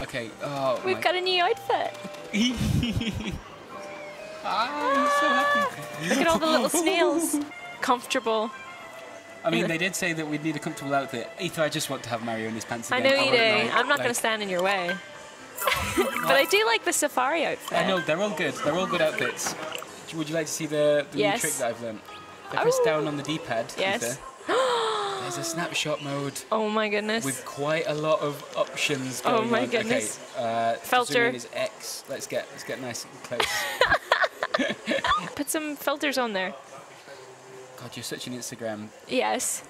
Okay. Oh, We've got a new outfit. I'm so happy. Look at all the little snails. Comfortable. I mean, they did say that we'd need a comfortable outfit. Ether, I just want to have Mario in his pants I again. know you do. Know, I'm not going to stand in your way. But I do like the safari outfit. I know, they're all good. They're all good outfits. Would you like to see the new trick that I've learned? I press down on the D-pad. Yes. There's a snapshot mode. Oh my goodness. With quite a lot of options going on. Oh my goodness. Okay, filter. Zoom in is X. Let's get nice and close. Put some filters on there. God, you're such an Instagram Yes.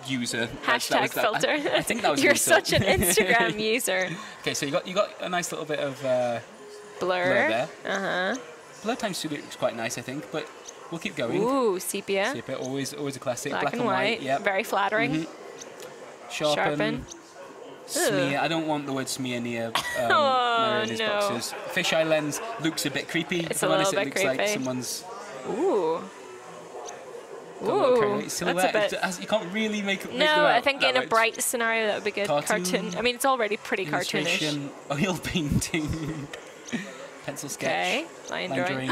user. Hashtag filter. I think that was You're such an Instagram user. Okay, so you got a nice little bit of blur there. Blur times 2 looks quite nice, I think, but we'll keep going. Ooh, sepia. Sepia, always a classic. Black and white. Yep. Very flattering. Sharpen. Smear. I don't want the word smear near Mario in his boxes. Fisheye lens looks a bit creepy. It's a little bit looks creepy. like someone's. Ooh. Ooh, silhouette. That's a bit... You can't really make it. No, I think in a bright scenario that would be good. Cartoon. I mean, it's already pretty cartoonish. Oil painting. Pencil sketch. Okay, line drawing.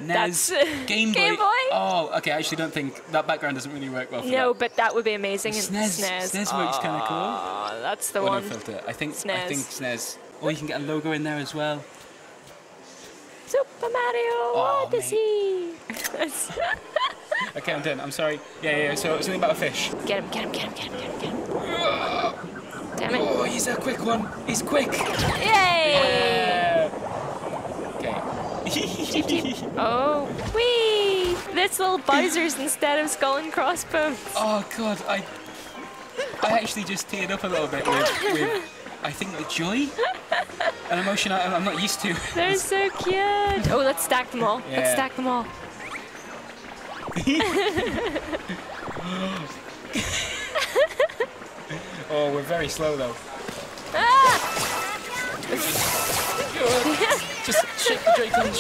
NES, Game Boy. Oh, okay. I actually don't think that background doesn't really work well for that. No, but that would be amazing in SNES. SNES works kind of cool. Oh, that's the one. No filter. I think SNES. Oh, you can get a logo in there as well. Super Mario Odyssey. Okay, I'm done. I'm sorry. Yeah. So something about a fish. Get him. Damn it. Oh, he's a quick one. He's quick. Yay! Yeah. Okay. Oh, wee! That's little Bowser's instead of skull and crossbones. Oh God, I actually just teared up a little bit with I think the joy, an emotion I'm not used to. They're so cute. Oh, let's stack them all. Yeah. Let's stack them all. Oh, we're very slow though. Just shake the Joy-Cons,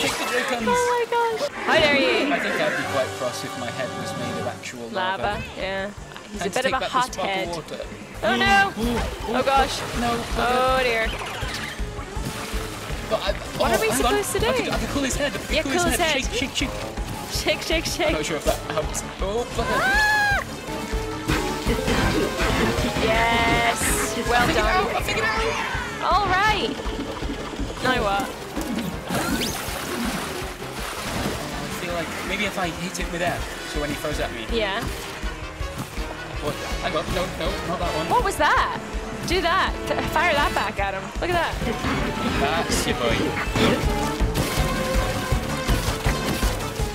Oh my gosh. How dare you? I think I'd be quite cross if my head was made of actual lava. Yeah. He's And a bit of a hot head. Oh no! Oh gosh. No. Oh dear. What are we supposed to do? I can cool his head. Yeah, cool his head. Shake. I'm not sure if that helps. Oh, yes. Well done. I figured it out. All right. Now what? I feel like maybe if I hit it with air, so when he throws at me. Yeah. What? Hang on. No, not that one. What was that? Do that. Fire that back at him. Look at that. That's your boy.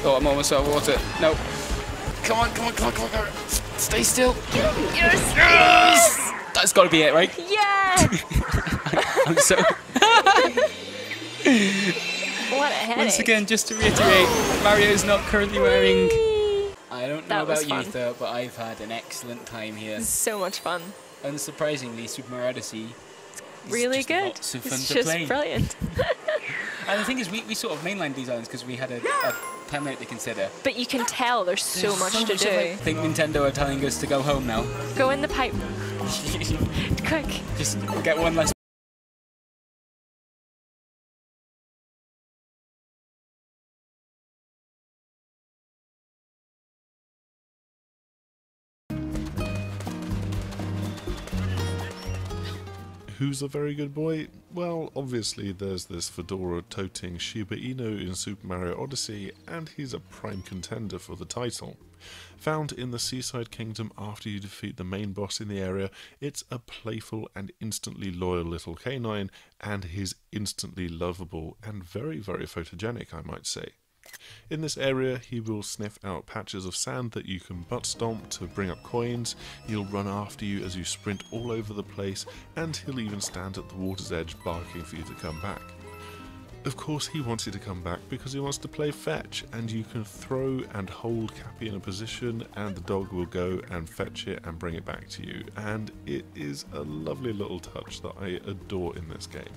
Oh, I'm almost out of water. No. Come on. Stay still. Yes! That's got to be it, right? Yeah! I'm so... What a headache. Once again, just to reiterate, Mario is not currently wearing... I don't know about you, though, but I've had an excellent time here. So much fun. Unsurprisingly, Super Mario Odyssey is really just good. Lots of fun it's to just play. Brilliant. And the thing is, we sort of mainlined these islands because we had a time limit to consider. But you can tell there's so much to do. I think Nintendo are telling us to go home now. Go in the pipe. Quick. Just get one less. Who's a very good boy? Well, obviously there's this fedora-toting Shiba Inu in Super Mario Odyssey, and he's a prime contender for the title. Found in the Seaside Kingdom after you defeat the main boss in the area, it's a playful and instantly loyal little canine, and he's instantly lovable and very, very photogenic, I might say. In this area, he will sniff out patches of sand that you can butt stomp to bring up coins, he'll run after you as you sprint all over the place, and he'll even stand at the water's edge barking for you to come back. Of course he wants you to come back because he wants to play fetch, and you can throw and hold Cappy in a position and the dog will go and fetch it and bring it back to you, and it is a lovely little touch that I adore in this game.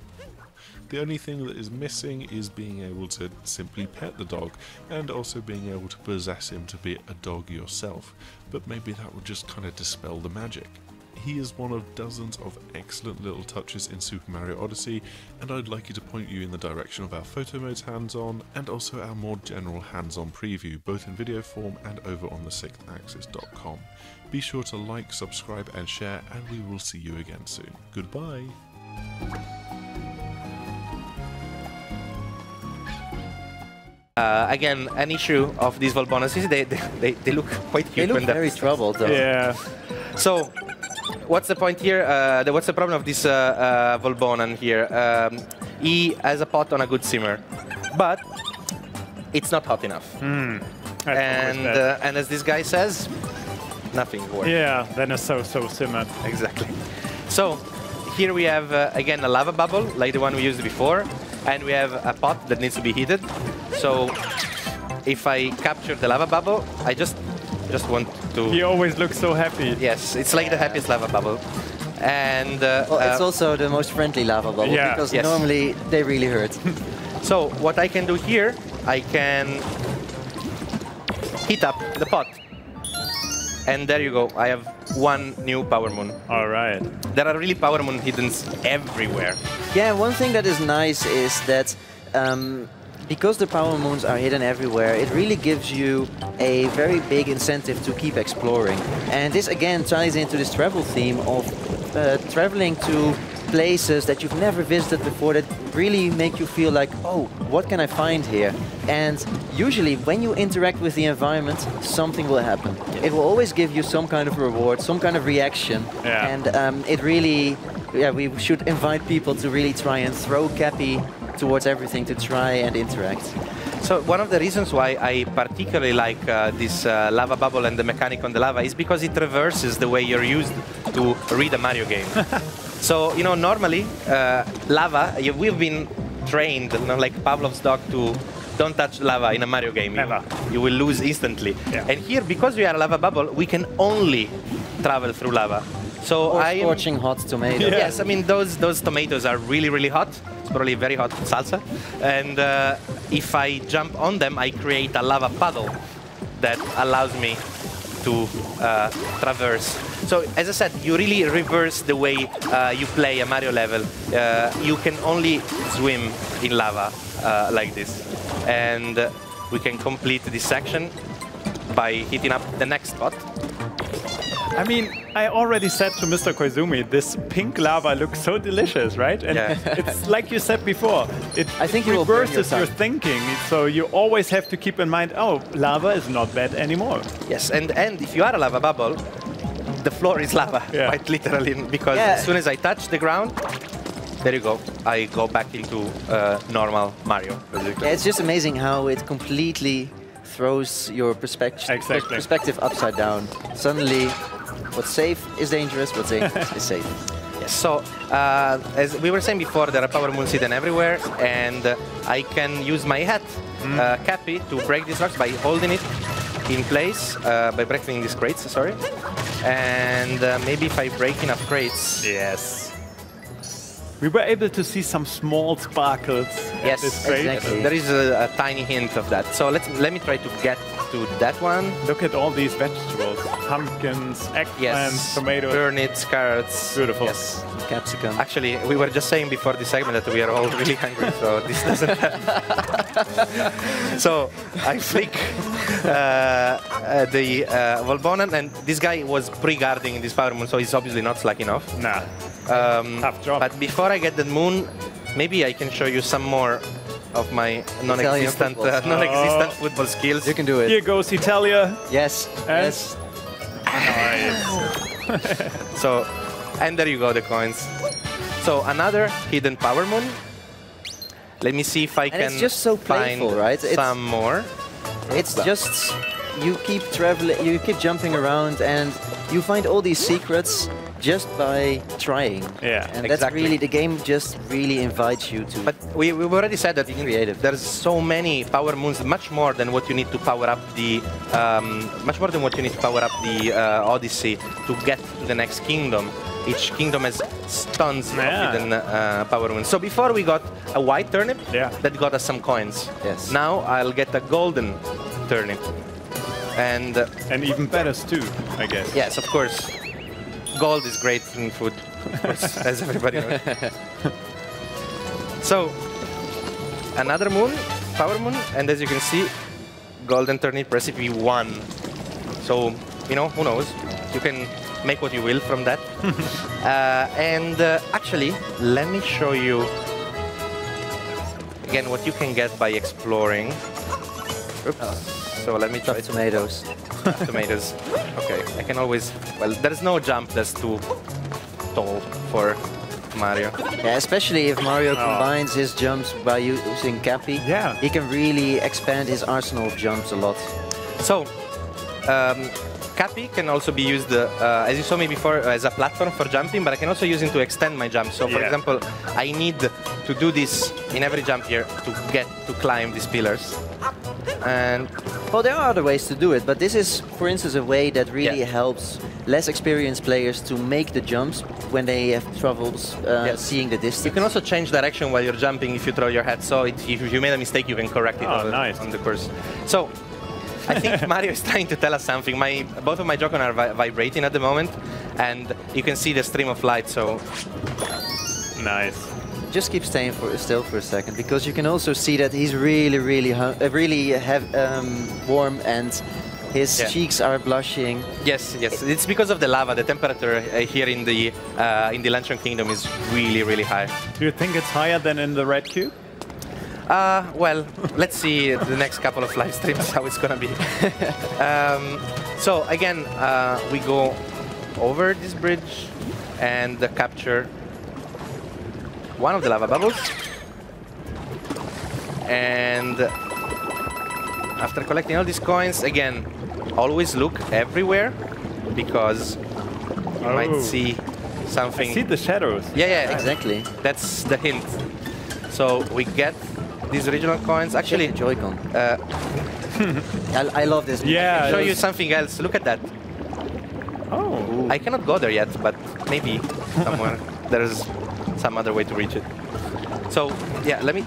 The only thing that is missing is being able to simply pet the dog, and also being able to possess him to be a dog yourself, but maybe that would just kind of dispel the magic. He is one of dozens of excellent little touches in Super Mario Odyssey, and I'd like to point you in the direction of our photo modes hands-on and also our more general hands-on preview, both in video form and over on the 6thAxis.com. Be sure to like, subscribe and share, and we will see you again soon. Goodbye! Again, an issue of these Volbonas is they look quite cute. They look when very troubled, though. Yeah. So, what's the point here? What's the problem of this Volbonan here? He has a pot on a good simmer, but it's not hot enough. And as this guy says, nothing works. Yeah, then it's so simmered. Exactly. So, here we have, again, a lava bubble, like the one we used before, and we have a pot that needs to be heated. So, if I capture the lava bubble, I just want to... He always looks so happy. Yes, it's like the happiest lava bubble. And well, it's also the most friendly lava bubble, because normally they really hurt. So, what I can do here, I can heat up the pot. And there you go, I have one new Power Moon. All right. There are really Power Moon hidden everywhere. Yeah, one thing that is nice is that because the Power Moons are hidden everywhere, it really gives you a very big incentive to keep exploring. And this again ties into this travel theme of traveling to places that you've never visited before that really make you feel like, oh, what can I find here? And usually when you interact with the environment, something will happen. It will always give you some kind of reward, some kind of reaction. Yeah. And it really, we should invite people to really try and throw Cappy towards everything to try and interact. So one of the reasons why I particularly like this lava bubble and the mechanic on the lava is because it reverses the way you're used to read a Mario game. So, you know, normally lava, we've been trained, you know, like Pavlov's dog, to don't touch lava in a Mario game. Never. You will lose instantly. Yeah. And here, because we are a lava bubble, we can only travel through lava. So Or scorching hot tomatoes. Yeah. Yes, I mean, those tomatoes are really, really hot. It's probably very hot salsa. And if I jump on them, I create a lava puddle that allows me to traverse. So, as I said, you really reverse the way you play a Mario level. You can only swim in lava like this. And we can complete this section by heating up the next spot. I mean, I already said to Mr. Koizumi, this pink lava looks so delicious, right? And it's like you said before, it reverses your thinking. So you always have to keep in mind, oh, lava is not bad anymore. Yes, and if you are a lava bubble, the floor is lava, quite literally, because as soon as I touch the ground, there you go, I go back into normal Mario. Yeah, it's just amazing how it completely throws your perspective upside down. Suddenly, what's safe is dangerous, what's dangerous is safe. Yes, so as we were saying before, there are Power Moons hidden everywhere, and I can use my hat, Cappy, to break these rocks by holding it in place, by breaking these crates, sorry. And maybe if I break enough crates... Yes. We were able to see some small sparkles. Yes, exactly. There is a tiny hint of that. So let me try to get to that one. Look at all these vegetables. Pumpkins, eggplants, tomatoes. Turnips, carrots. Beautiful. Yes. Capsicum. Actually, we were just saying before this segment that we are all really hungry, so this doesn't happen. So I flick the Volbonan, and this guy was pre-guarding this Power Moon, so he's obviously not slack enough. Nah. Tough job. But before I get the moon, maybe I can show you some more of my non-existent football skills. You can do it. Here goes Italia. Yes. Yes. Nice. So, and there you go, the coins. So another hidden Power Moon. Let me see if I can it's just so playful, find right? some more. It's just, you keep traveling, you keep jumping around, and you find all these secrets just by trying. Yeah, and that's really, the game just really invites you to. But we've already said that creative. There's so many Power Moons, much more than what you need to power up the, Odyssey to get to the next kingdom. Each kingdom has tons of hidden Power Moons. So before we got a white turnip that got us some coins. Yes. Now I'll get a golden turnip. And even better stew, I guess. Yes, of course. Gold is great in food, of course, as everybody knows. So, another moon, power moon, and as you can see, golden turnip recipe 1. So, you know, who knows? You can make what you will from that. Actually, let me show you again what you can get by exploring. Oops. So let me try tomatoes. Tomatoes. Okay, I can always... Well, there's no jump that's too tall for Mario. Yeah, especially if Mario combines his jumps by using Cappy. Yeah. He can really expand his arsenal of jumps a lot. So, Cappy can also be used, as you saw me before, as a platform for jumping, but I can also use it to extend my jump. So, for example, I need to do this in every jump here to climb these pillars. And well, there are other ways to do it, but this is, for instance, a way that really helps less experienced players to make the jumps when they have troubles seeing the distance. You can also change direction while you're jumping if you throw your head, so if you made a mistake, you can correct it on the course. So, I think Mario is trying to tell us something. Both of my Joy-Con are vibrating at the moment, and you can see the stream of light, so... Nice. Just keep staying still for a second, because you can also see that he's really warm, and his cheeks are blushing. Yes, yes. It's because of the lava. The temperature here in the Luncheon Kingdom is really high. Do you think it's higher than in the red cube? Well, let's see the next couple of live streams how it's gonna be. So again, we go over this bridge and capture one of the lava bubbles. And after collecting all these coins, again, always look everywhere because you might see something. I see the shadows. Yeah, exactly. That's the hint. So we get these original coins. Actually, Joy-Con. I love this. Yeah. I'll show you something else. Look at that. Oh. I cannot go there yet, but maybe somewhere there's some other way to reach it. So yeah, let me.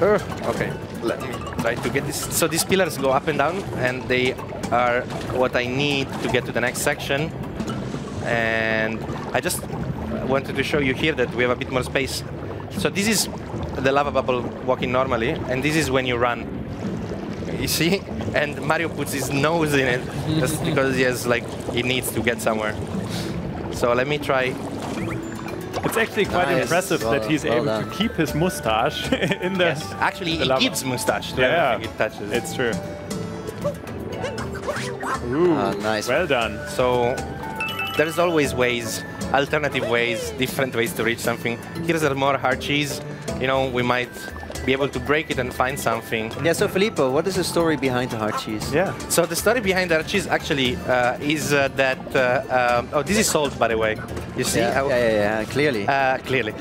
Okay, let me try to get this. So these pillars go up and down, and they are what I need to get to the next section. And I just wanted to show you here that we have a bit more space. So this is the lava bubble walking normally, and this is when you run. You see? And Mario puts his nose in it just because he needs to get somewhere. So let me try. It's actually quite impressive that he's able to keep his mustache in the. Yes, actually, he gives mustache to everything it touches. It's true. Ooh, nice. Well done. So there's always ways, alternative ways, different ways to reach something. Here's a more hard cheese. You know, we might be able to break it and find something. Yeah, so Filippo, what is the story behind the hard cheese? Yeah. So the story behind the hard cheese actually is that... oh, this is salt, by the way. You see? Yeah, clearly. Clearly.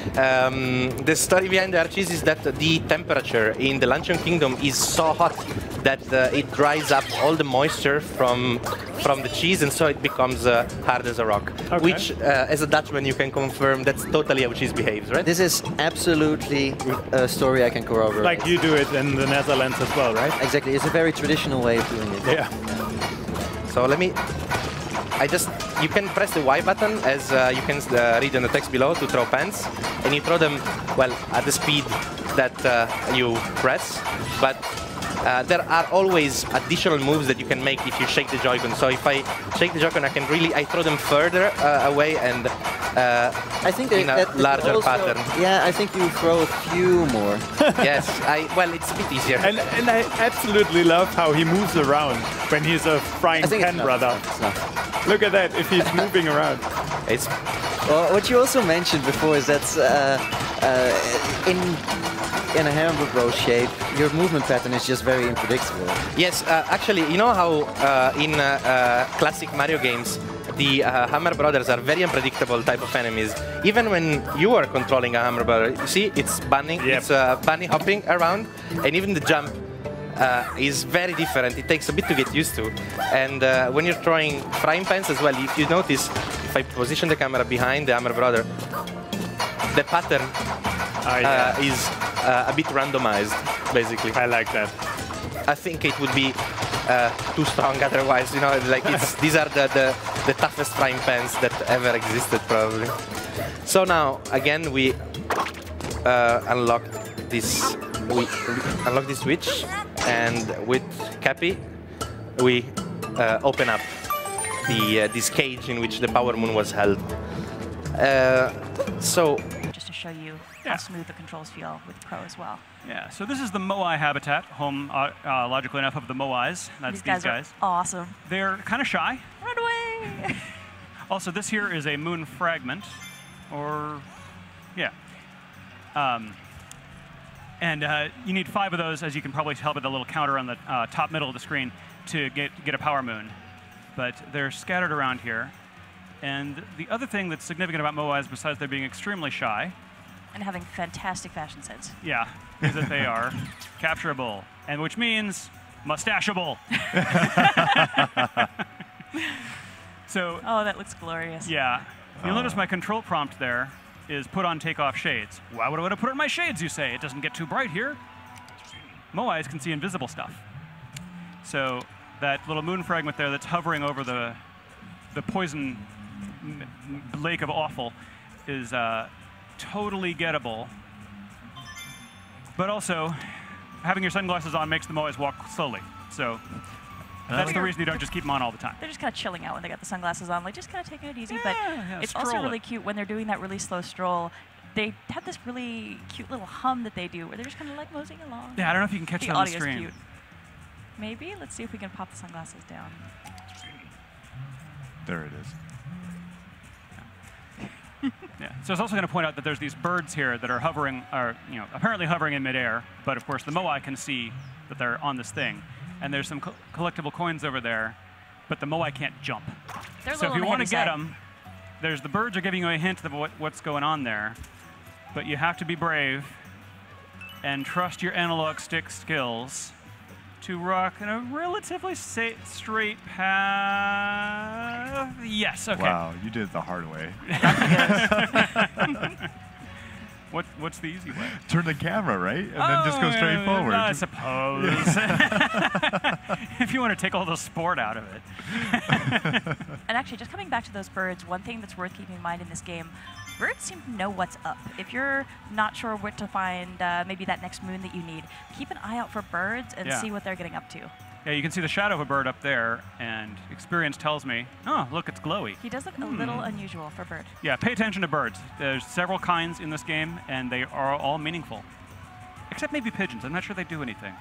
The story behind the hard cheese is that the temperature in the Luncheon Kingdom is so hot that it dries up all the moisture from the cheese, and so it becomes hard as a rock. Okay. Which, as a Dutchman, you can confirm that's totally how cheese behaves, right? This is absolutely a story I can corroborate. Like you do it in the Netherlands as well, right? Exactly. It's a very traditional way of doing it. Yeah. So let me... You can press the Y button, as you can read in the text below, to throw pans, and you throw them, well, at the speed that you press, but there are always additional moves that you can make if you shake the Joy-Con. So if I shake the Joy-Con, I throw them further away and I think in a larger also, pattern. Yeah, I think you throw a few more. Yes, well, it's a bit easier. And I absolutely love how he moves around when he's a frying pan brother. Look at that, if he's moving around. Well, what you also mentioned before is that in a hammer bro shape, your movement pattern is just very unpredictable. Yes, actually, you know how in classic Mario games, the Hammer Brothers are very unpredictable type of enemies. Even when you are controlling a Hammer Brother, you see, it's bunny, it's bunny hopping around, and even the jump is very different. It takes a bit to get used to. And when you're throwing frying pans as well, if you notice, if I position the camera behind the Hammer Brother, the pattern is a bit randomized, basically. I like that. I think it would be too strong otherwise. You know, like these are the toughest frying pans that ever existed, probably. So now again we unlock this. We unlock this switch, and with Cappy, we open up this cage in which the Power Moon was held. So just to show you how smooth the controls feel with Pro as well. Yeah, so this is the Moai habitat, home, logically enough, of the Moais. That's these guys. Are awesome. They're kind of shy. Run away! Also, this here is a moon fragment, or, yeah. You need 5 of those, as you can probably tell by the little counter on the top middle of the screen, to get a power moon. But they're scattered around here. And the other thing that's significant about Moais, besides there being extremely shy, and having fantastic fashion sense. Yeah, is that they are capturable, and which means mustachable. So. Oh, that looks glorious. Yeah. You'll notice my control prompt there is put on take off shades. Why would I want to put on my shades, you say? It doesn't get too bright here. Moais can see invisible stuff. So that little moon fragment there that's hovering over the poison lake of awful is totally gettable. But also, having your sunglasses on makes the Moais walk slowly. So that's the reason you don't just keep them on all the time. They're just kind of chilling out when they got the sunglasses on, like just kind of taking it easy. But it's also really cute when they're doing that really slow stroll. They have this really cute little hum that they do where they're just kind of like moseying along. Yeah, I don't know if you can catch that on the stream. Audio's cute. Maybe? Let's see if we can pop the sunglasses down. There it is. Yeah. So I was also going to point out that there's these birds here that are hovering, or apparently hovering in midair. But of course, the Moai can see that they're on this thing, and there's some collectible coins over there. But the Moai can't jump. So if you want to get them, there's the birds are giving you a hint of what's going on there. But you have to be brave and trust your analog stick skills to rock in a relatively straight path. Yes, okay. Wow, you did it the hard way. What's the easy way? Turn the camera, right? And then just go straight forward. I suppose. If you want to take all the sport out of it. And actually, just coming back to those birds, one thing that's worth keeping in mind in this game, birds seem to know what's up. If you're not sure where to find maybe that next moon that you need, keep an eye out for birds and see what they're getting up to. Yeah, you can see the shadow of a bird up there, and experience tells me, oh, look, it's glowy. He does look a little unusual for a bird. Yeah, pay attention to birds. There's several kinds in this game, and they are all meaningful. Except maybe pigeons. I'm not sure they do anything.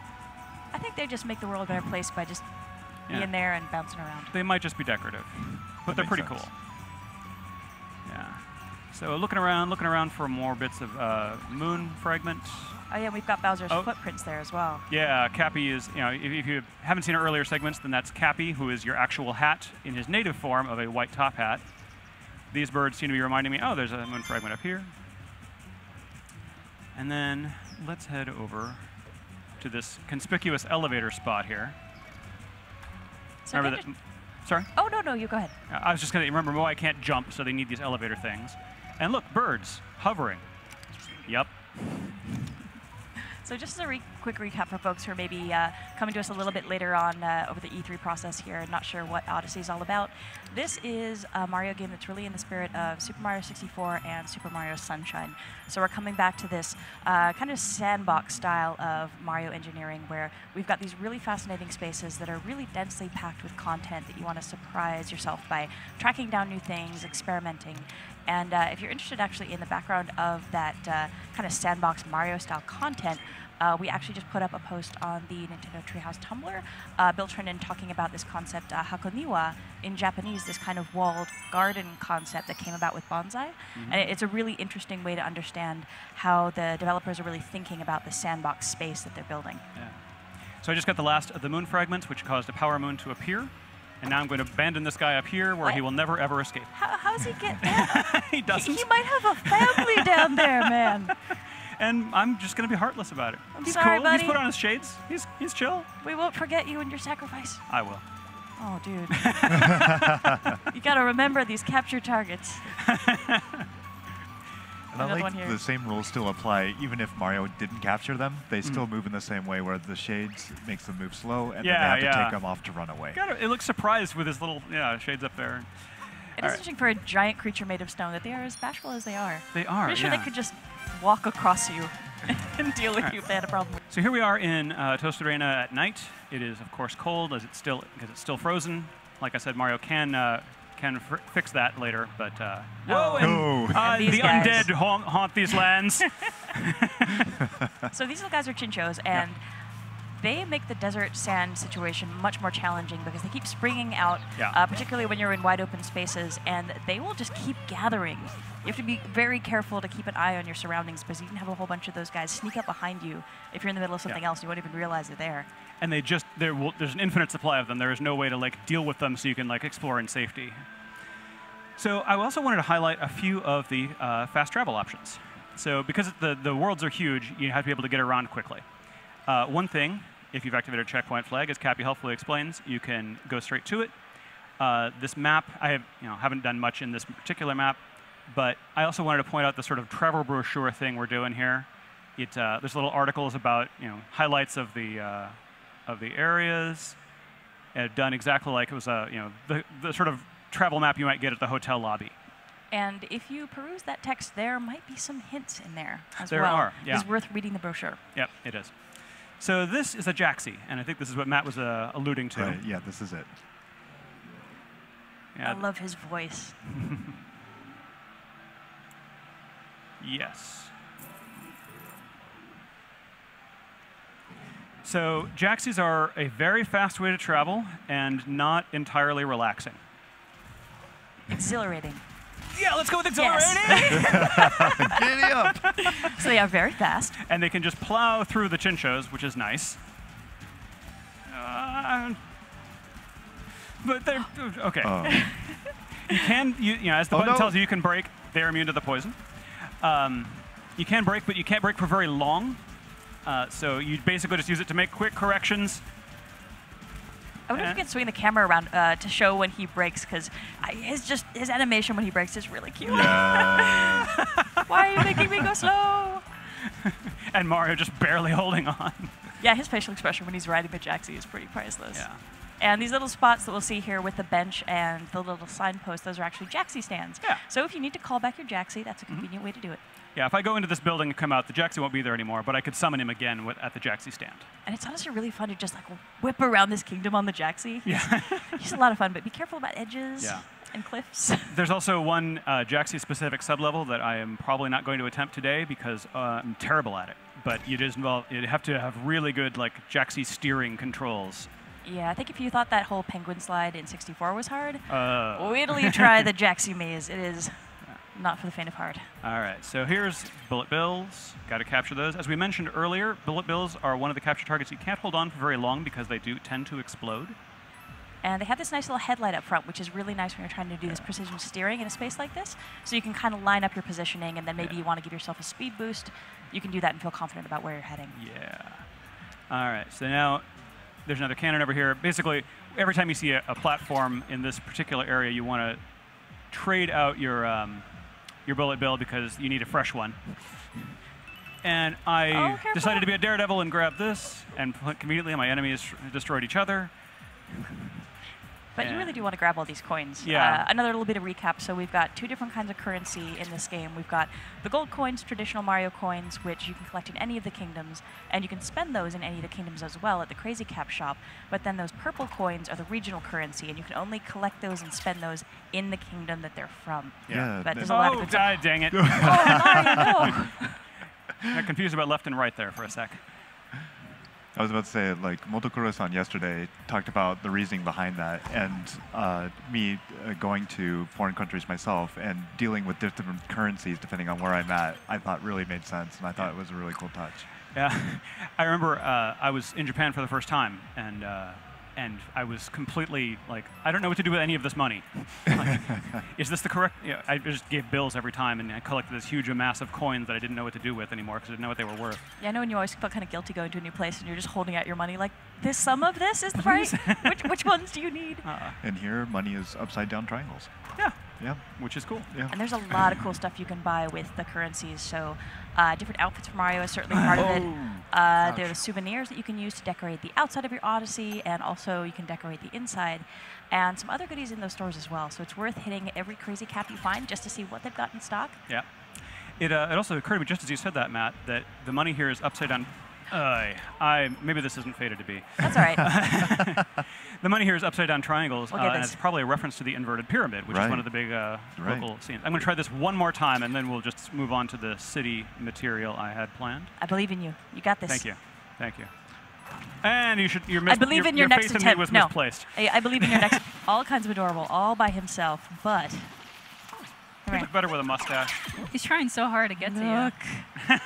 I think they just make the world a better place by just being there and bouncing around. They might just be decorative, but they're pretty cool. Yeah. So looking around for more bits of moon fragment. Oh yeah, we've got Bowser's footprints there as well. Yeah, Cappy is, if you haven't seen our earlier segments, then that's Cappy, who is your actual hat in his native form of a white top hat. These birds seem to be reminding me, oh, there's a moon fragment up here. And then let's head over to this conspicuous elevator spot here. So remember that? Sorry? Oh, no, you go ahead. I was just going to remember, Moai can't jump, so they need these elevator things. And look, birds hovering. Yep. So just as a quick recap for folks who are maybe coming to us a little bit later on over the E3 process here and not sure what Odyssey is all about, this is a Mario game that's really in the spirit of Super Mario 64 and Super Mario Sunshine. So we're coming back to this kind of sandbox style of Mario engineering where we've got these really fascinating spaces that are really densely packed with content that you want to surprise yourself by tracking down new things, experimenting. And if you're interested actually in the background of that kind of sandbox Mario-style content, we actually just put up a post on the Nintendo Treehouse Tumblr, Bill Trinan talking about this concept, hakoniwa, in Japanese, this kind of walled garden concept that came about with bonsai. And it's a really interesting way to understand how the developers are really thinking about the sandbox space that they're building. Yeah. So I just got the last of the moon fragments, which caused a power moon to appear. And now I'm going to abandon this guy up here where he will never, ever escape. How does he get down? He doesn't. He might have a family down there, man. And I'm just going to be heartless about it. I'm He's sorry, cool. buddy. He's put on his shades. He's chill. We won't forget you and your sacrifice. I will. Oh, dude. You got to remember these capture targets. And I like the same rules still apply, even if Mario didn't capture them. They still move in the same way, where the shades makes them move slow, and then they have to take them off to run away. It looks surprised with his little shades up there. It is interesting for a giant creature made of stone that they are as bashful as they are. They are. Pretty sure they could just walk across you and deal with you if they had a problem. So here we are in Toasted Arena at night. It is of course cold because it's still frozen. Like I said, Mario can fix that later, but whoa! And the undead haunt these lands. So these little guys are chinchos, and they make the desert sand situation much more challenging because they keep springing out, particularly when you're in wide open spaces, and they will just keep gathering. You have to be very careful to keep an eye on your surroundings because you can have a whole bunch of those guys sneak up behind you if you're in the middle of something else. You won't even realize they're there. And there's an infinite supply of them. There is no way to deal with them so you can explore in safety. So I also wanted to highlight a few of the fast travel options. So because the worlds are huge, you have to be able to get around quickly. One thing, if you've activated a checkpoint flag, as Cappy helpfully explains, you can go straight to it. This map, I haven't done much in this particular map, but I also wanted to point out the sort of travel brochure thing we're doing here. There's little articles about highlights of the areas, done exactly like it was the sort of travel map you might get at the hotel lobby. And if you peruse that text, there might be some hints in there as well. There are, It's worth reading the brochure. Yep, it is. So this is a Jaxi, and I think this is what Matt was alluding to. Right, yeah, this is it. I love his voice. Yes. So Jaxis are a very fast way to travel and not entirely relaxing. Exhilarating. Yeah, let's go with exhilarating. Yes. Giddy up. So they are very fast. And they can just plow through the chinchos, which is nice. But they're okay. You can, as the button tells you, you can break. They're immune to the poison. You can break, but you can't break for very long. So you basically just use it to make quick corrections. I wonder if you can swing the camera around to show when he breaks, because his animation when he breaks is really cute. Yeah. Why are you making me go slow? And Mario just barely holding on. Yeah, his facial expression when he's riding the Jaxi is pretty priceless. Yeah. And these little spots that we'll see here with the bench and the little signpost, those are actually Jaxi stands. Yeah. So if you need to call back your Jaxi, that's a convenient way to do it. Yeah, if I go into this building and come out, the Jaxi won't be there anymore, but I could summon him again at the Jaxi stand. And it's honestly really fun to just whip around this kingdom on the Jaxi. Yeah. He's a lot of fun, but be careful about edges and cliffs. There's also one Jaxi-specific sublevel that I am probably not going to attempt today because I'm terrible at it. But you'd have to have really good Jaxi steering controls. Yeah, I think if you thought that whole penguin slide in 64 was hard, wait till you try the Jaxi maze. It is not for the faint of heart. All right, so here's bullet bills. Got to capture those. As we mentioned earlier, bullet bills are one of the capture targets you can't hold on for very long because they do tend to explode. And they have this nice little headlight up front, which is really nice when you're trying to do this precision steering in a space like this. So you can kind of line up your positioning, and then maybe you want to give yourself a speed boost. You can do that and feel confident about where you're heading. Yeah. All right, so now there's another cannon over here. Basically, every time you see a platform in this particular area, you want to trade out your bullet bill because you need a fresh one. And I decided to be a daredevil and grab this, and conveniently my enemies destroyed each other. But you really do want to grab all these coins. Yeah. Another little bit of recap. So we've got two different kinds of currency in this game. We've got the gold coins, traditional Mario coins, which you can collect in any of the kingdoms, and you can spend those in any of the kingdoms as well at the Crazy Cap shop. But then those purple coins are the regional currency, and you can only collect those and spend those in the kingdom that they're from. Yeah. But there's a lot of dang it. Oh, Mario, no. I got confused about left and right there for a sec. I was about to say, Motokuro-san yesterday talked about the reasoning behind that, and me going to foreign countries myself and dealing with different currencies depending on where I'm at, I thought really made sense, and I thought it was a really cool touch. Yeah, I remember I was in Japan for the first time, and I was completely I don't know what to do with any of this money. Is this the correct? Yeah, I just gave bills every time, and I collected this huge mass of coins that I didn't know what to do with anymore because I didn't know what they were worth. Yeah, I know when you always felt kind of guilty going to a new place and you're just holding out your money some of this is right? which ones do you need? And here, money is upside down triangles. Yeah. Yeah. Which is cool. Yeah. And there's a lot of cool stuff you can buy with the currencies. So different outfits for Mario is certainly part of it. There are souvenirs that you can use to decorate the outside of your Odyssey, and also you can decorate the inside. And some other goodies in those stores as well. So it's worth hitting every crazy cap you find just to see what they've got in stock. Yeah. It also occurred to me just as you said that, Matt, that the money here is upside down. Maybe this isn't fated to be. That's all right. The money here is upside down triangles, We'll and it's probably a reference to the inverted pyramid, which is one of the big local scenes. I'm going to try this one more time, and then we'll just move on to the city material I had planned. I believe in you. You got this. Thank you. Thank you. And your I believe in your next faith in attempt. me was No. misplaced. I believe in your next. All kinds of adorable, all by himself, but. He'd look better with a mustache. He's trying so hard to get to you. Look.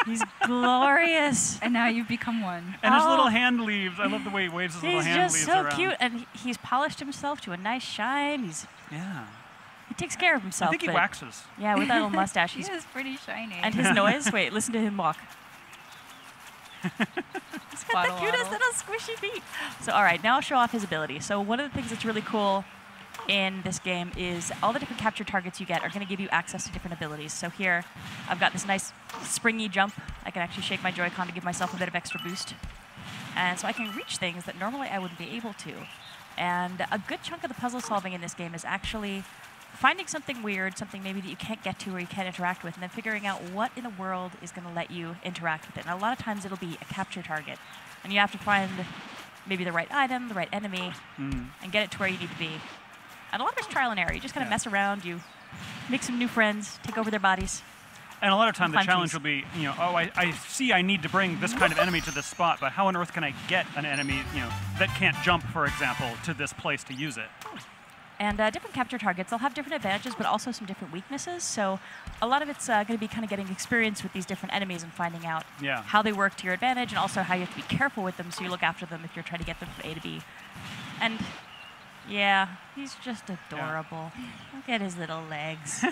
He's glorious. And now you've become one. And his little hand leaves. I love the way he waves his little hand leaves He's around. just so cute, and he's polished himself to a nice shine. He takes care of himself. I think he waxes. Yeah, with that little mustache. He is pretty shiny. And his noise, wait, listen to him walk. He's got the cutest little squishy feet. So all right, now I'll show off his ability. So one of the things that's really cool in this game is all the different capture targets you get are going to give you access to different abilities. So here, I've got this nice springy jump. I can actually shake my Joy-Con to give myself a bit of extra boost. And so I can reach things that normally I wouldn't be able to. And a good chunk of the puzzle solving in this game is actually finding something weird, something maybe that you can't get to or you can't interact with, and then figuring out what in the world is going to let you interact with it. And a lot of times it'll be a capture target. And you have to find maybe the right item, the right enemy, and get it to where you need to be. And a lot of it's trial and error. You just kind of mess around, you make some new friends, take over their bodies. And a lot of time the challenge will be, I see I need to bring this kind of enemy to this spot, but how on earth can I get an enemy, that can't jump, for example, to this place to use it? And different capture targets, they'll have different advantages, but also some different weaknesses. So a lot of it's going to be kind of getting experience with these different enemies and finding out how they work to your advantage, and also how you have to be careful with them so you look after them if you're trying to get them from A to B. And yeah, he's just adorable. Look at his little legs.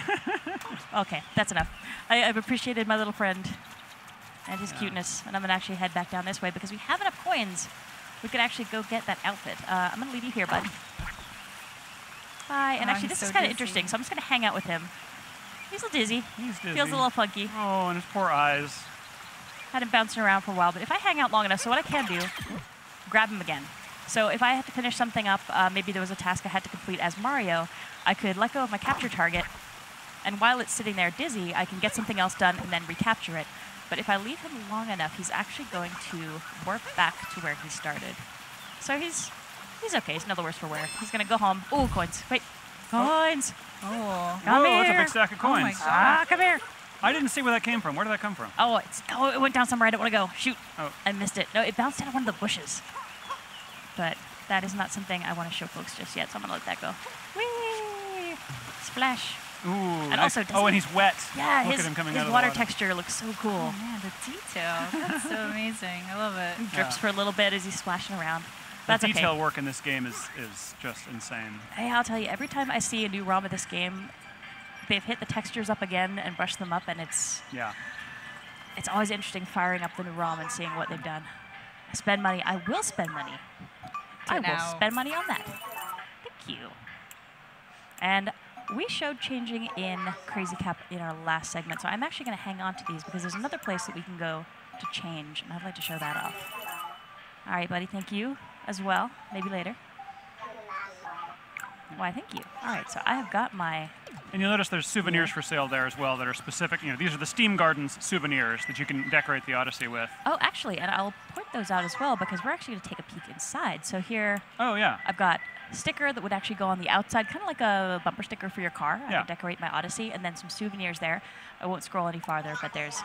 Okay, that's enough. I've appreciated my little friend and his cuteness, and I'm going to actually head back down this way because we have enough coins. We could actually go get that outfit. I'm going to leave you here, bud. Bye. And actually, this is kind of interesting, so I'm just going to hang out with him. He's a little dizzy. He's dizzy. Feels a little funky. Oh, and his poor eyes. Had him bouncing around for a while, but if I hang out long enough, so what I can do, grab him again. So if I had to finish something up, maybe there was a task I had to complete as Mario, I could let go of my capture target, and while it's sitting there dizzy, I can get something else done and then recapture it. But if I leave him long enough, he's actually going to warp back to where he started. So he's okay. He's no the worse for wear. He's going to go home. Ooh, coins. Wait. Coins. Oh. Come here. That's a big stack of coins. Oh my God. Come here. I didn't see where that came from. Where did that come from? Oh, it went down somewhere I don't want to go. Shoot. Oh. I missed it. No, it bounced out of one of the bushes. But that is not something I want to show folks just yet, so I'm going to let that go. Whee! Splash. Ooh. And also, and he's wet. Yeah, Look his at him coming out of the water water. texture looks so cool. Oh man, the detail. That's so amazing. I love it. Drips for a little bit as he's splashing around. The That's detail okay. work in this game is just insane. Hey, I'll tell you, every time I see a new ROM of this game, they've hit the textures up again and brushed them up, and it's always interesting firing up the new ROM and seeing what they've done. Spend money. I will spend money. I will spend money on that. Thank you. And we showed changing in Crazy Cap in our last segment, so I'm actually going to hang on to these because there's another place that we can go to change, and I'd like to show that off. All right, buddy, thank you as well. Maybe later. Why, thank you. All right, so I have got my... And you'll notice there's souvenirs for sale there as well that are specific. These are the Steam Gardens souvenirs that you can decorate the Odyssey with. Oh, actually, and I'll point those out as well because we're actually going to take a peek inside. So here, I've got a sticker that would actually go on the outside, kind of like a bumper sticker for your car. I can decorate my Odyssey, and then some souvenirs there. I won't scroll any farther, but there's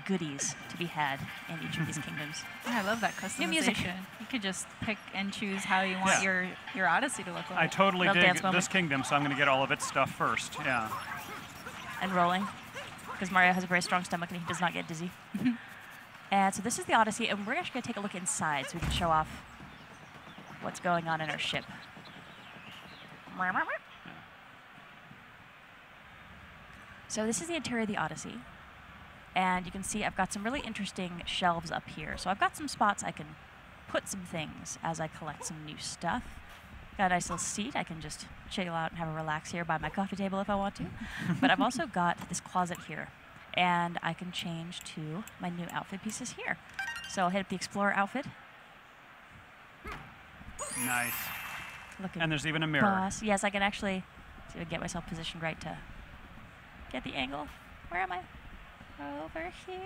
goodies to be had in each of these kingdoms. Yeah, I love that customization. New music. You could just pick and choose how you want your Odyssey to look like. I totally dig this kingdom, so I'm going to get all of its stuff first. Yeah. And rolling, because Mario has a very strong stomach and he does not get dizzy. And so this is the Odyssey, and we're actually going to take a look inside so we can show off what's going on in our ship. So this is the interior of the Odyssey. And you can see I've got some really interesting shelves up here. So I've got some spots I can put some things as I collect some new stuff. Got a nice little seat. I can just chill out and have a relax here by my coffee table if I want to. But I've also got this closet here. And I can change to my new outfit pieces here. So I'll hit up the Explorer outfit. Nice. Looking and there's even a mirror. Boss. Yes, I can actually see if I can get myself positioned right to get the angle. Where am I? Over here.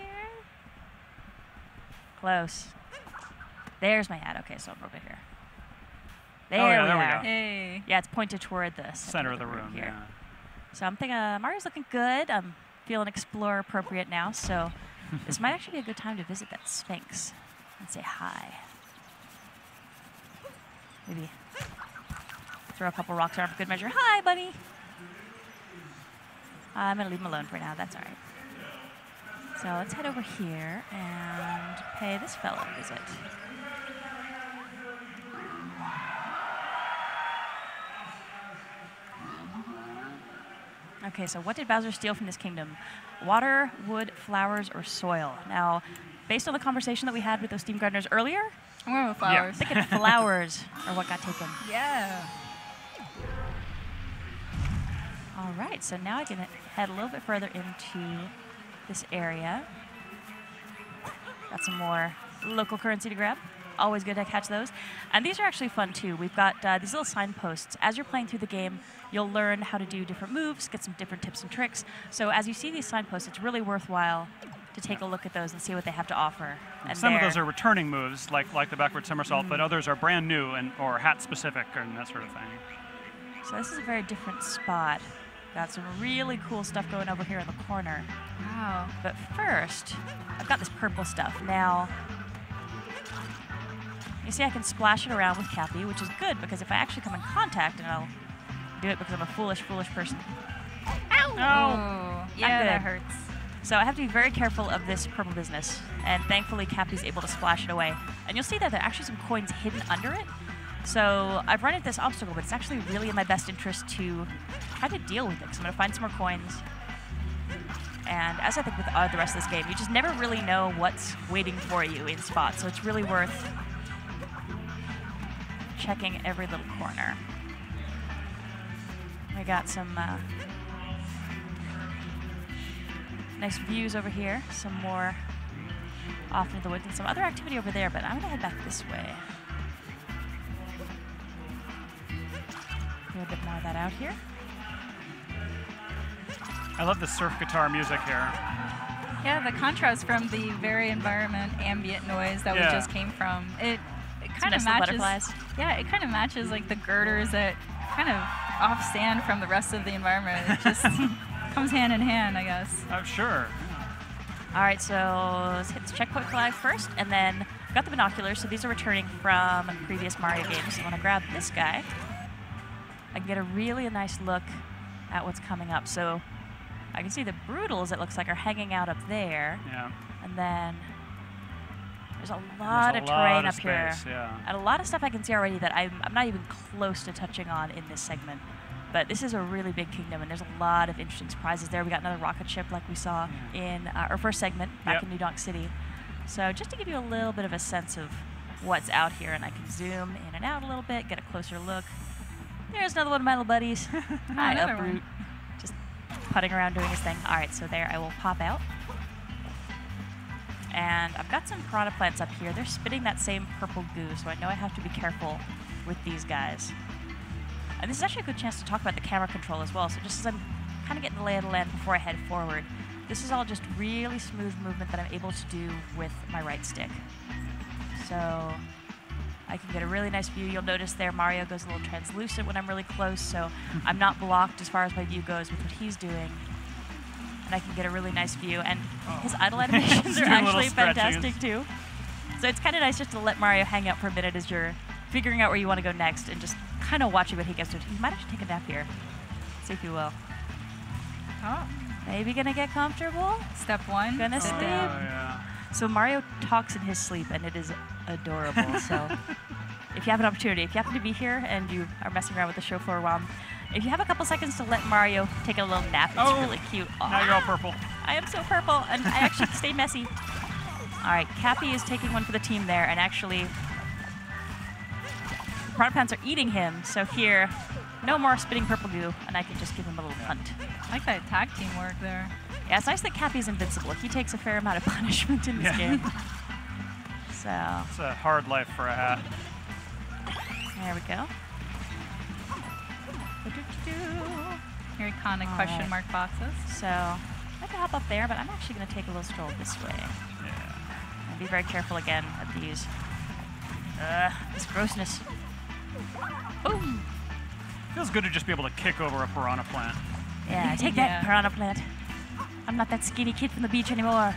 Close. There's my hat. Okay, so I'm over here. There we are. Hey. Yeah, it's pointed toward the center of the room here. Yeah. So I'm thinking Mario's looking good. I'm feeling Explorer appropriate now, so this might actually be a good time to visit that Sphinx and say hi. Maybe throw a couple rocks around for good measure. Hi, buddy. I'm going to leave him alone for now. That's all right. So let's head over here and pay this fellow a visit. Okay, so what did Bowser steal from this kingdom? Water, wood, flowers, or soil? Now, based on the conversation that we had with those steam gardeners earlier, I'm going with flowers. I think flowers are what got taken. Yeah. All right, so now I can head a little bit further into this area. Got some more local currency to grab. Always good to catch those. And these are actually fun too. We've got these little signposts. As you're playing through the game, you'll learn how to do different moves, get some different tips and tricks. So as you see these signposts, it's really worthwhile to take a look at those and see what they have to offer. And some of those are returning moves, like the backward somersault, but others are brand new or hat specific and that sort of thing. So this is a very different spot. Got some really cool stuff going over here in the corner. Wow. But first, I've got this purple stuff. Now, you see I can splash it around with Cappy, which is good because if I actually come in contact, and I'll do it because I'm a foolish person. Ow! Oh, yeah, that hurts. So I have to be very careful of this purple business, and thankfully Cappy's able to splash it away. And you'll see that there are actually some coins hidden under it. So I've run into this obstacle, but it's actually really in my best interest to try to deal with it, because I'm going to find some more coins. And as I think with the rest of this game, you just never really know what's waiting for you in spots, so it's really worth checking every little corner. We got some nice views over here, some more off into the woods, and some other activity over there, but I'm going to head back this way. Do a bit more of that out here. I love the surf guitar music here. Yeah, the contrast from the very environment ambient noise that we just came from. It kind of matches. Yeah, it kind of matches like the girders that kind of offstand from the rest of the environment. It just comes hand in hand, I guess. Oh, sure. All right, so let's hit the checkpoint flag first, and then I've got the binoculars. So these are returning from previous Mario games. So when I grab this guy, I can get a really nice look at what's coming up. So I can see the Brutals, it looks like, are hanging out up there. Yeah. And then there's a lot of terrain up here. Yeah. And a lot of stuff I can see already that I'm not even close to touching on in this segment. But this is a really big kingdom, and there's a lot of interesting surprises there. We got another rocket ship like we saw in our first segment back in New Donk City. So just to give you a little bit of a sense of what's out here, and I can zoom in and out a little bit, get a closer look. There's another one of my little buddies. Hi, Uproot. Just putting around doing his thing. All right, so there I will pop out. And I've got some piranha plants up here. They're spitting that same purple goo, so I know I have to be careful with these guys. And this is actually a good chance to talk about the camera control as well. So just as I'm kind of getting the lay of the land before I head forward, this is all just really smooth movement that I'm able to do with my right stick. So I can get a really nice view. You'll notice there Mario goes a little translucent when I'm really close, so I'm not blocked as far as my view goes with what he's doing. And I can get a really nice view. And his idle animations are actually fantastic too. So it's kind of nice just to let Mario hang out for a minute as you're figuring out where you want to go next and just kind of watching what he gets to. He might actually take a nap here. See if you will. Oh. Maybe gonna get comfortable. Step one. Gonna sleep. Yeah. So Mario talks in his sleep, and it is adorable. So if you have an opportunity, if you happen to be here and you are messing around with the show floor while if you have a couple seconds to let Mario take a little nap, it's really cute. Now you're all purple. I am so purple, and I actually stay messy. All right, Cappy is taking one for the team there, and actually piranha plants are eating him, so here, no more spitting purple goo, and I can just give him a little hunt. I like that tag team work there. Yeah, it's nice that Cappy's invincible. He takes a fair amount of punishment in this game. So it's a hard life for a hat. There we go. Your iconic question mark boxes. So I can hop up there, but I'm actually going to take a little stroll this way. Yeah. And be very careful again at these. This grossness. Boom! Feels good to just be able to kick over a piranha plant. Yeah, take that, piranha plant. I'm not that skinny kid from the beach anymore.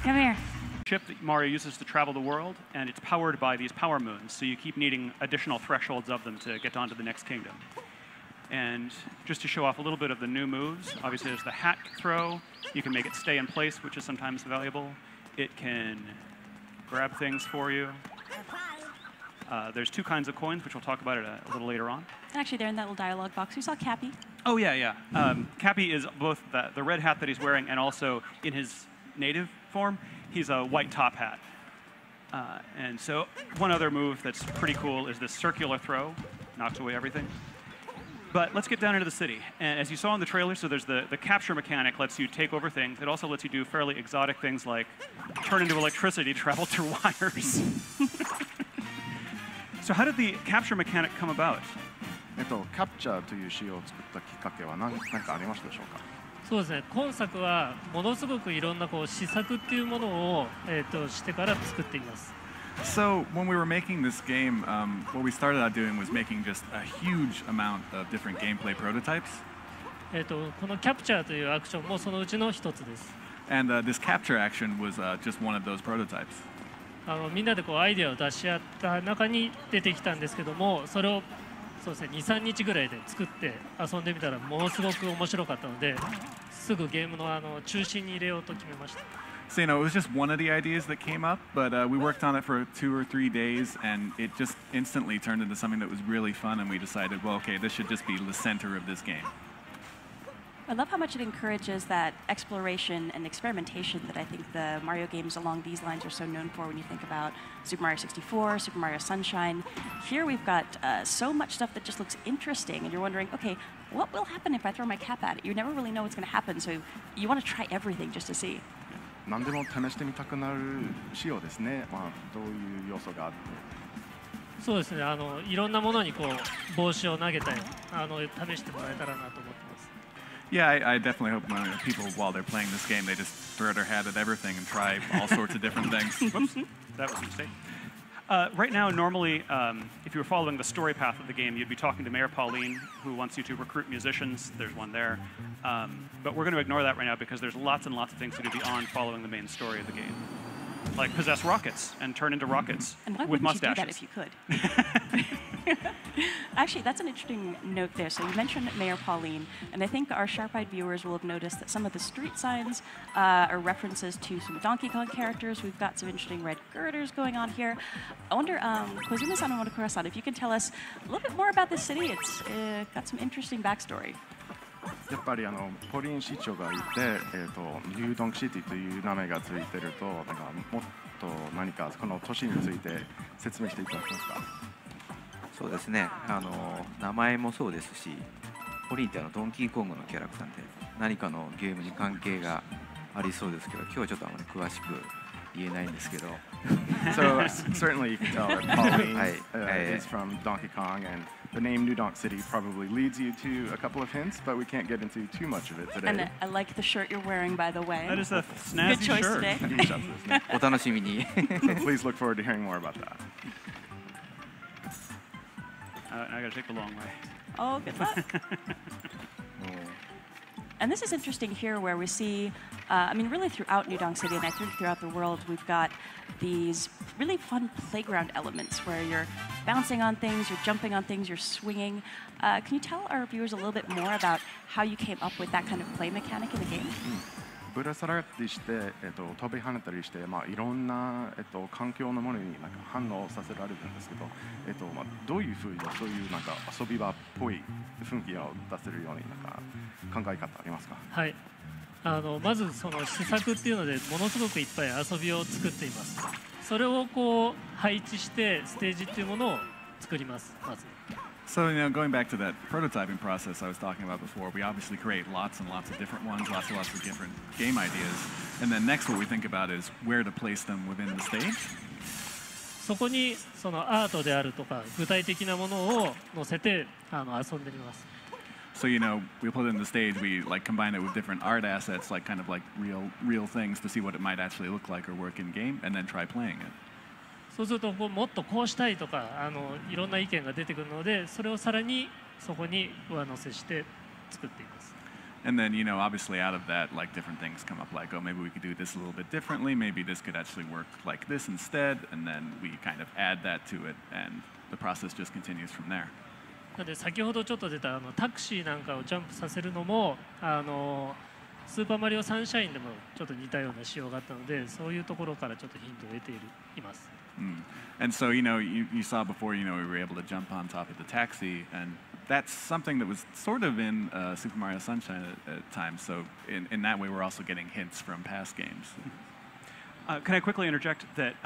Come here. Ship that Mario uses to travel the world, and it's powered by these power moons, so you keep needing additional thresholds of them to get on to the next kingdom. And just to show off a little bit of the new moves, obviously there's the hat throw. You can make it stay in place, which is sometimes valuable. It can grab things for you. There's two kinds of coins, which we'll talk about a little later on. Actually, they're in that little dialogue box. We saw Cappy. Oh, yeah. Cappy is both the red hat that he's wearing and also in his native form, he's a white top hat. And so one other move that's pretty cool is this circular throw. Knocks away everything. But let's get down into the city. And as you saw in the trailer, so there's the capture mechanic lets you take over things. It also lets you do fairly exotic things like turn into electricity, travel through wires. So how did the capture mechanic come about? キャプチャーという仕様を作ったきっかけは何かありましたでしょうか。そうですね。今作はものすごくいろんな試作っていうものをしてから作っています。So when we were making this game, what we started out doing was making just a huge amount of different gameplay prototypes. このキャプチャーというアクションもそのうちの一つです。And this capture action was just one of those prototypes. みんなでアイデアを出し合った中に出てきたんですけども、それをそうですね、2、3日ぐらいで作って遊んでみたらものすごく面白かったので、すぐゲームの中心に入れようと決めました。So, it was just one of the ideas that came up, but we worked on it for 2 or 3 days, and it just instantly turned into something that was really fun, and we decided, well, okay, this should just be the center of this game. I love how much it encourages that exploration and experimentation that I think the Mario games along these lines are so known for when you think about Super Mario 64, Super Mario Sunshine. Here we've got so much stuff that just looks interesting, and you're wondering, okay, what will happen if I throw my cap at it? You never really know what's going to happen, so you want to try everything just to see. 何でも試してみたくなる仕様ですね。どういう要素があって。そうですね。いろんなものに帽子を投げたり、試してもらえたらなと思ってます。Yeah, I definitely hope people, while they're playing this game, they just throw their hat at everything and try all sorts of different things. Whoops, that was a mistake. Right now, normally, if you were following the story path of the game, you'd be talking to Mayor Pauline, who wants you to recruit musicians. There's one there. But we're going to ignore that right now because there's lots and lots of things to do beyond following the main story of the game. Like possess rockets and turn into rockets with mustaches. You do that if you could? Actually, that's an interesting note there. So you mentioned Mayor Pauline, and I think our sharp-eyed viewers will have noticed that some of the street signs are references to some Donkey Kong characters. We've got some interesting red girders going on here. I wonder, Koizumi-san and Motakura-san, if you can tell us a little bit more about this city. It's got some interesting backstory. やっぱりポリン市長がいて、ニュードンクシティという名前がついてると、なんかもっと何かこの都市について説明していただけますか。そうですね。名前もそうですし、ポリンってドンキーコングのキャラクターで何かのゲームに関係がありそうですけど、今日はちょっとあまり詳しく言えないんですけど。So certainly you can tell that Pauline is from Donkey Kong, and the name New Donk City probably leads you to a couple of hints, but we can't get into too much of it today. And I like the shirt you're wearing, by the way. That is a snazzy Good choice shirt. Today. お楽しみに。So please look forward to hearing more about that. I gotta take the long way. Oh, good luck. And this is interesting here where we see, I mean, really throughout New Donk City, and I think throughout the world, we've got these really fun playground elements where you're bouncing on things, you're jumping on things, you're swinging. Can you tell our viewers a little bit more about how you came up with that kind of play mechanic in the game? ぶら下がったりして、飛び跳ねたりして、いろんな、環境のものになんか反応させられるんですけど、どういうふうにそういうなんか遊び場っぽい雰囲気を出せるようになんか考え方ありますか。はい。まずその施策っていうのでものすごくいっぱい遊びを作っています。それを配置してステージっていうものを作りますまず。So, going back to that prototyping process I was talking about before, we obviously create lots and lots of different ones, lots and lots of different game ideas. And then next what we think about is where to place them within the stage. そこにそのアートであるとか具体的なものを載せて遊んでみます。So, we put it in the stage, we combine it with different art assets, kind of real things to see what it might actually look like or work in game, and then try playing it. そうするともっとこうしたいとかいろんな意見が出てくるので、それをさらにそこに上乗せして作っています。And then, obviously out of that, different things come up, oh, maybe we could do this a little bit differently, maybe this could actually work like this instead, and then we kind of add that to it, and the process just continues from there. なので先ほどちょっと出たタクシーなんかをジャンプさせるのもスーパーマリオサンシャインでもちょっと似たような仕様があったので、そういうところからちょっとヒントを得ています。And so, you saw before, we were able to jump on top of the taxi, and that's something that was sort of in Super Mario Sunshine at times. So in that way, we're also getting hints from past games. Can I quickly interject that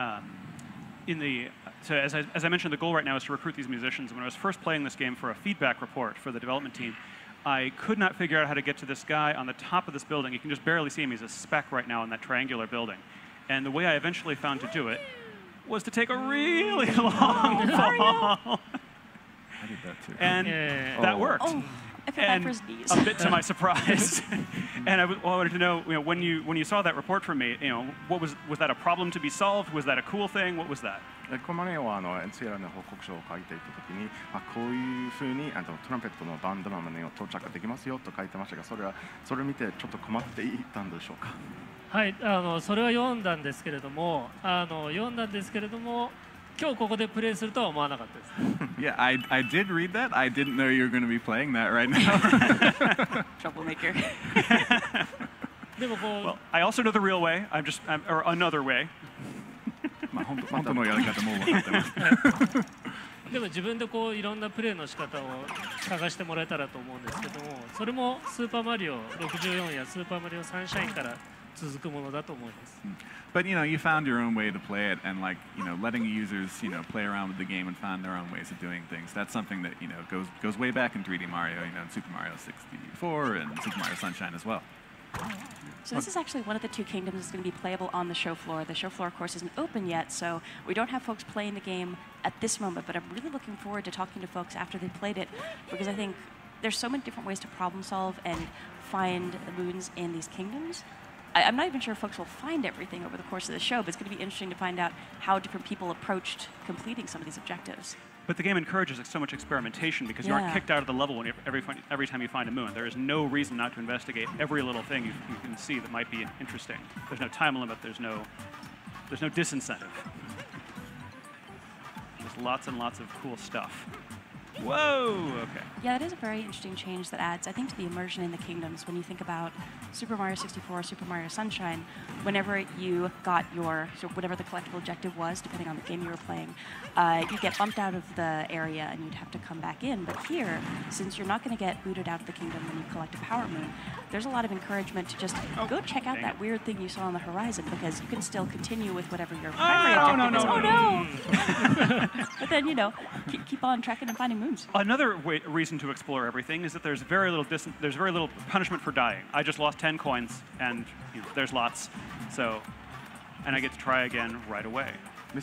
so as I mentioned, the goal right now is to recruit these musicians. When I was first playing this game for a feedback report for the development team, I could not figure out how to get to this guy on the top of this building. You can just barely see him. He's a speck right now in that triangular building. And the way I eventually found to do it was to take a really long fall. I did that too. And that worked. Oh, I feel bad for his knees. A bit to my surprise. And I wanted to know, when you saw that report from me, what was that a problem to be solved? Was that a cool thing? What was that? このマネはNCR の報告書を書いていたときに、こういうふうにトランペットのバンドマネを到着できますよと書いてましたが、それを見てちょっと困っていたんでしょうか。はい、それは読んだんですけれども、今日ここでプレイするとは思わなかったです。Yeah, I did read that. I didn't know you were going to be playing that right now. Troublemaker. Well, I also know the real way. Or another way. 本当のやり方も分かってます。でも自分でいろんなプレイの仕方を探してもらえたらと思うんですけども、それもスーパーマリオ64やスーパーマリオサンシャインから続くものだと思います。But you found your own way to play it, and letting users play around with the game and find their own ways of doing things. That's something that goes way back in 3D Mario, in Super Mario 64 and Super Mario Sunshine as well. So this is actually one of the two kingdoms that's going to be playable on the show floor. The show floor, of course, isn't open yet, so we don't have folks playing the game at this moment, but I'm really looking forward to talking to folks after they've played it, because I think there's so many different ways to problem solve and find the moons in these kingdoms. I'm not even sure if folks will find everything over the course of the show, but it's going to be interesting to find out how different people approached completing some of these objectives. But the game encourages so much experimentation because you aren't kicked out of the level every time you find a moon. There is no reason not to investigate every little thing you can see that might be interesting. There's no time limit. There's no disincentive. There's lots and lots of cool stuff. Whoa! Okay. Yeah, that is a very interesting change that adds, I think, to the immersion in the kingdoms. When you think about Super Mario 64, Super Mario Sunshine, whenever you got whatever the collectible objective was, depending on the game you were playing, you'd get bumped out of the area and you'd have to come back in. But here, since you're not going to get booted out of the kingdom when you collect a Power Moon, there's a lot of encouragement to just go check out that weird thing you saw on the horizon, because you can still continue with whatever your primary objective is. Oh no! But then, keep on tracking and finding moons. Another reason to explore everything is that there's very little punishment for dying. I just lost 10 coins, and there's lots. So, and I get to try again right away. Oh,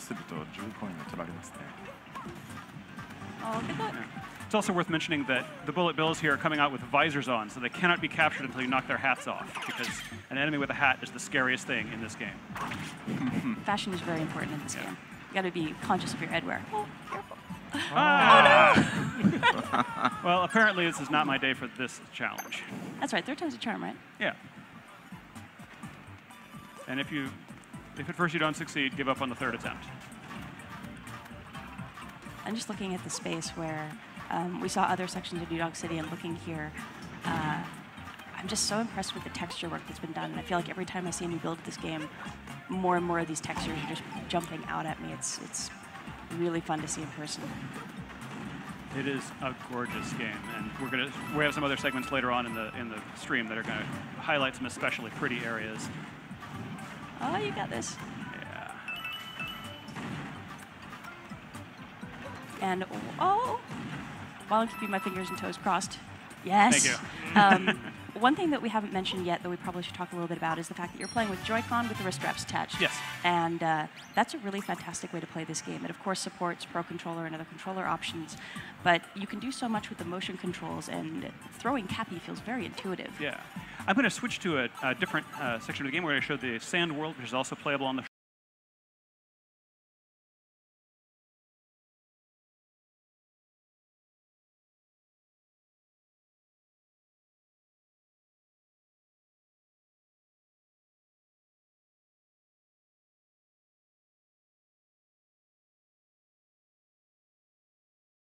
good luck. It's also worth mentioning that the bullet bills here are coming out with visors on, so they cannot be captured until you knock their hats off, because an enemy with a hat is the scariest thing in this game. Fashion is very important in this game. You got to be conscious of your headwear. Oh, careful. Ah. Oh, no! Well, apparently this is not my day for this challenge. That's right. 3rd time's a charm, right? Yeah. And if at first you don't succeed, give up on the 3rd attempt. I'm just looking at the space where we saw other sections of New Donk City, and looking here, I'm just so impressed with the texture work that's been done. And I feel like every time I see a new build of this game, more and more of these textures are just jumping out at me. It's really fun to see in person. It is a gorgeous game, and we have some other segments later on in the stream that are going to highlight some especially pretty areas. Oh, you got this. Yeah. And oh, while I'm keeping my fingers and toes crossed, yes. Thank you. One thing that we haven't mentioned yet that we probably should talk a little bit about is the fact that you're playing with Joy-Con with the wrist straps attached. Yes. And that's a really fantastic way to play this game. It, of course, supports Pro Controller and other controller options, but you can do so much with the motion controls, and throwing Cappy feels very intuitive. Yeah. I'm going to switch to a different section of the game where I showed the Sand World, which is also playable on the